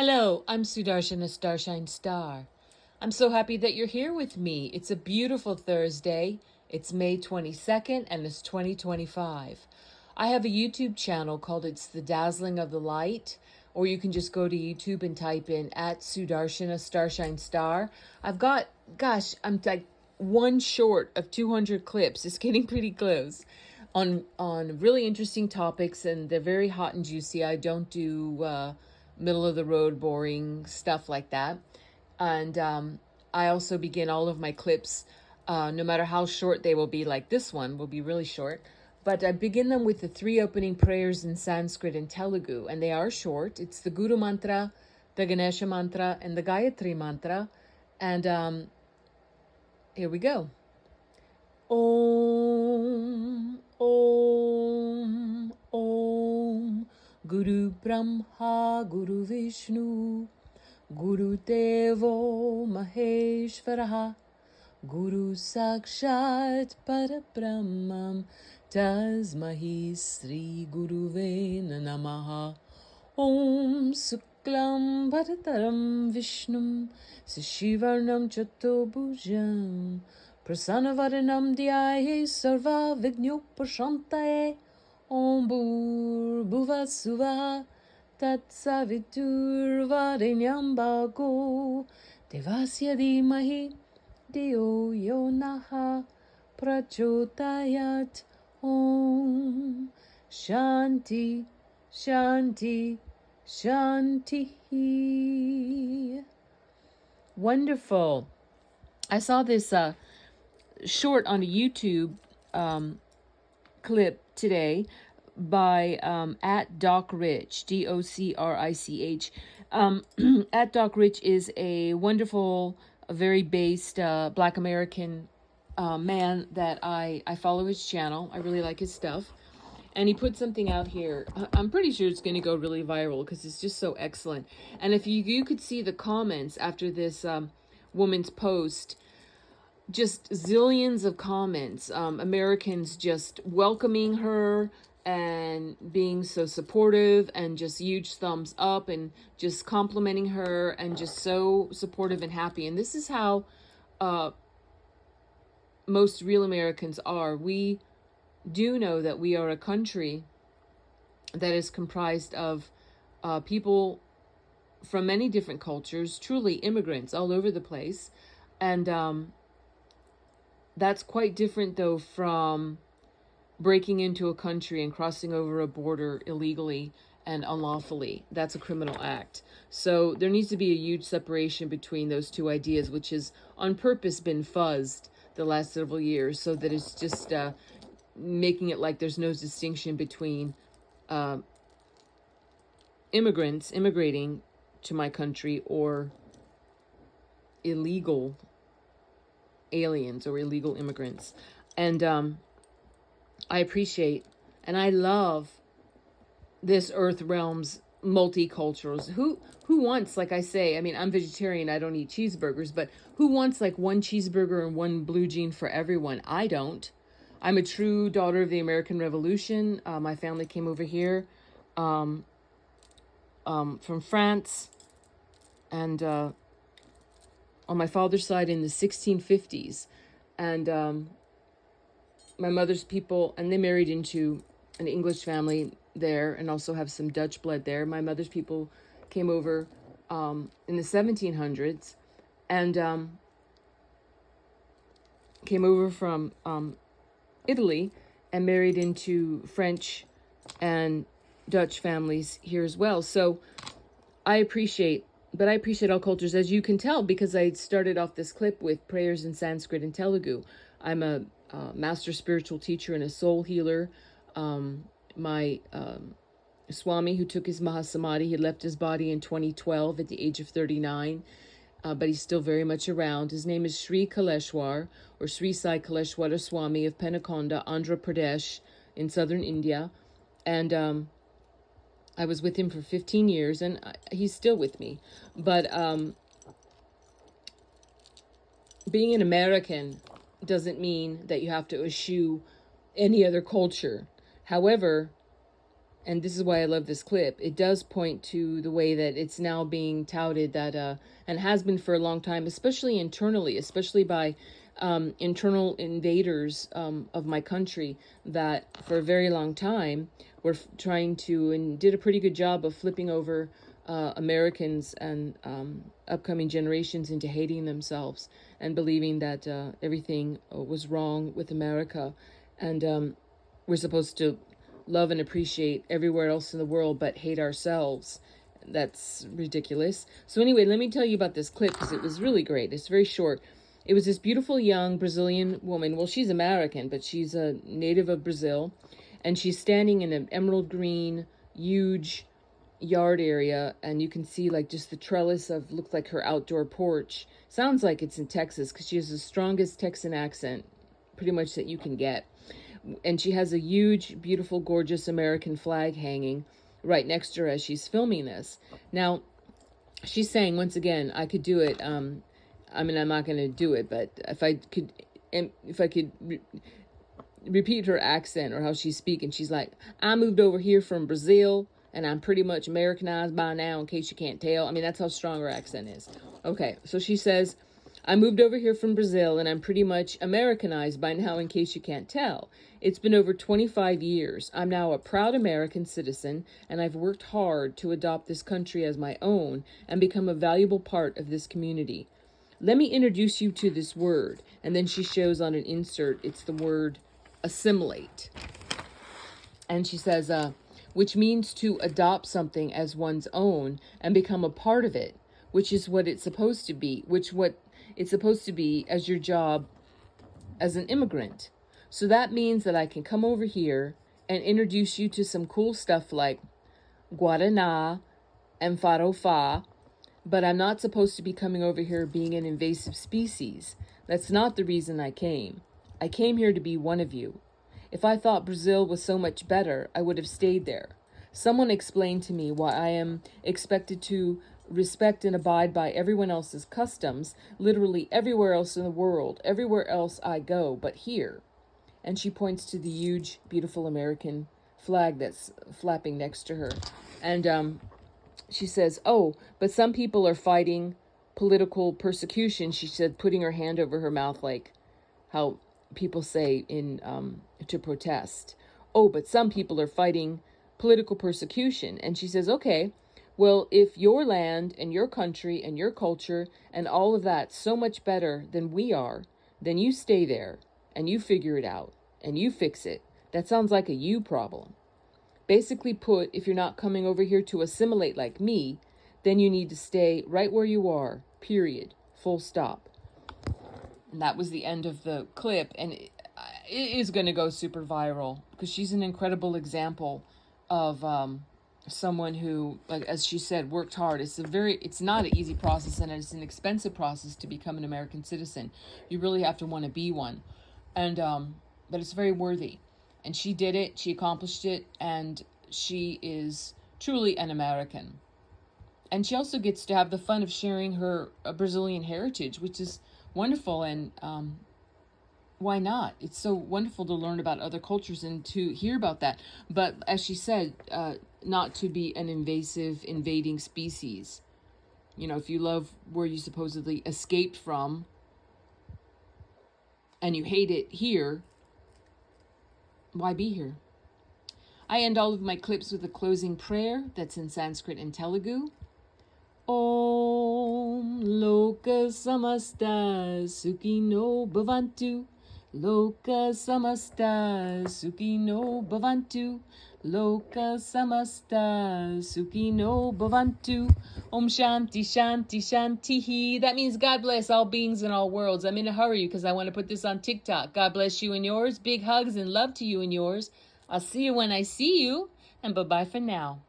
Hello, I'm Sudarshan, a Starshine Star. I'm so happy that you're here with me. It's a beautiful Thursday. It's May 22nd and it's 2025. I have a YouTube channel called It's the Dazzling of the Light, or you can just go to YouTube and type in at Sudarshan, a Starshine Star. I'm like one short of 200 clips. It's getting pretty close on really interesting topics, and they're very hot and juicy. I don't do middle of the road boring stuff like that. And I also begin all of my clips, no matter how short they will be, like this one will be really short, but I begin them with the 3 opening prayers in Sanskrit and Telugu, and they are short. It's the Guru mantra, the Ganesha mantra, and the Gayatri mantra. And here we go. Om, Om, Om. Guru Brahma, Guru Vishnu, Guru Devo Maheshwaraha, Guru Sakshat Parabrahmam, Tasmahi Sri Guruve Namaha. Om Suklam Bharataram Vishnum, Sashivarnam Chatobhujam, Prasanavaranam Dhyaye Sarva Vignopashantaye. Om Bhur Suvah Tat Savitur Varenyam Bhago Devasya Dhimahi Dhiyo Yo Naha Prachodayat. Om Shanti Shanti Shanti. Wonderful. I saw this short on a YouTube clip today by at Doc Rich, DOCRICH. At Doc Rich is a wonderful, very based Black American man that I follow his channel. I really like his stuff. And he put something out here. I'm pretty sure it's going to go really viral because it's just so excellent. And if you could see the comments after this woman's post, just zillions of comments, Americans just welcoming her and being so supportive, and just huge thumbs up and just complimenting her and just so supportive and happy. And this is how most real Americans are. We do know that we are a country that is comprised of people from many different cultures, truly immigrants all over the place. And that's quite different, though, from breaking into a country and crossing over a border illegally and unlawfully. That's a criminal act. So there needs to be a huge separation between those two ideas, which has on purpose been fuzzed the last several years, so that it's just making it like there's no distinction between immigrants immigrating to my country or illegal aliens or illegal immigrants. And I appreciate and I love this Earth Realm's multiculturals. Who wants, like I say, I mean, I'm vegetarian, I don't eat cheeseburgers, but who wants like one cheeseburger and one blue jean for everyone? I don't. I'm a true daughter of the American Revolution. My family came over here from France, and on my father's side in the 1650s. And my mother's people, and they married into an English family there and also have some Dutch blood there. My mother's people came over in the 1700s and came over from Italy and married into French and Dutch families here as well. So I appreciate all cultures, as you can tell, because I started off this clip with prayers in Sanskrit and Telugu. I'm a master spiritual teacher and a soul healer. My Swami, who took his Mahasamadhi, he left his body in 2012 at the age of 39, but he's still very much around. His name is Sri Kaleshwar, or Sri Sai Kaleshwara Swami of Penakonda, Andhra Pradesh in southern India. And I was with him for 15 years, and he's still with me. But being an American doesn't mean that you have to eschew any other culture. However, and this is why I love this clip, it does point to the way that it's now being touted that, and has been for a long time, especially internally, especially by internal invaders of my country, that for a very long time were trying to, and did a pretty good job of flipping over Americans and upcoming generations into hating themselves and believing that everything was wrong with America. And we're supposed to love and appreciate everywhere else in the world but hate ourselves. That's ridiculous. So anyway, let me tell you about this clip because it was really great. It's very short. It was this beautiful young Brazilian woman. Well, she's American, but she's a native of Brazil. And she's standing in an emerald green, huge yard area. And you can see like just the trellis of, looks like her outdoor porch. Sounds like it's in Texas because she has the strongest Texan accent pretty much that you can get. And she has a huge, beautiful, gorgeous American flag hanging right next to her as she's filming this. Now, she's saying, once again, I could do it. I mean, I'm not going to do it, but if I could repeat her accent or how she's speaking, she's like, I moved over here from Brazil, and I'm pretty much Americanized by now, in case you can't tell. I mean, that's how strong her accent is. Okay, so she says, I moved over here from Brazil, and I'm pretty much Americanized by now, in case you can't tell. It's been over 25 years. I'm now a proud American citizen, and I've worked hard to adopt this country as my own and become a valuable part of this community. Let me introduce you to this word. And then she shows on an insert, it's the word assimilate. And she says, which means to adopt something as one's own and become a part of it, which is what it's supposed to be, what it's supposed to be as your job as an immigrant. So that means that I can come over here and introduce you to some cool stuff like Guaraná and Farofa, but I'm not supposed to be coming over here being an invasive species. That's not the reason I came. I came here to be one of you. If I thought Brazil was so much better, I would have stayed there. Someone explained to me why I am expected to respect and abide by everyone else's customs, literally everywhere else in the world, everywhere else I go, but here. And she points to the huge, beautiful American flag that's flapping next to her. And she says, oh, but some people are fighting political persecution, she said, putting her hand over her mouth like how people say in to protest. Oh, but some people are fighting political persecution. And she says, okay, well, if your land and your country and your culture and all of that's so much better than we are, then you stay there and you figure it out and you fix it. That sounds like a you problem. Basically put, if you're not coming over here to assimilate like me, then you need to stay right where you are, period, full stop. And that was the end of the clip. And it is going to go super viral because she's an incredible example of someone who, like as she said, worked hard. It's not an easy process, and it's an expensive process to become an American citizen. You really have to want to be one. And but it's very worthy. And she did it, she accomplished it, and she is truly an American. And she also gets to have the fun of sharing her Brazilian heritage, which is wonderful. And why not? It's so wonderful to learn about other cultures and to hear about that. But as she said, not to be an invasive, invading species. You know, if you love where you supposedly escaped from and you hate it here, why be here? I end all of my clips with a closing prayer that's in Sanskrit and Telugu. Om Loka Samasta Sukhino Bhavantu. Loka Samasta Sukhino Bhavantu. Loka Samasta Sukhino Bhavantu. Om Shanti Shanti Shantihi. That means God bless all beings in all worlds. I'm in a hurry because I want to put this on TikTok. God bless you and yours. Big hugs and love to you and yours. I'll see you when I see you. And bye-bye for now.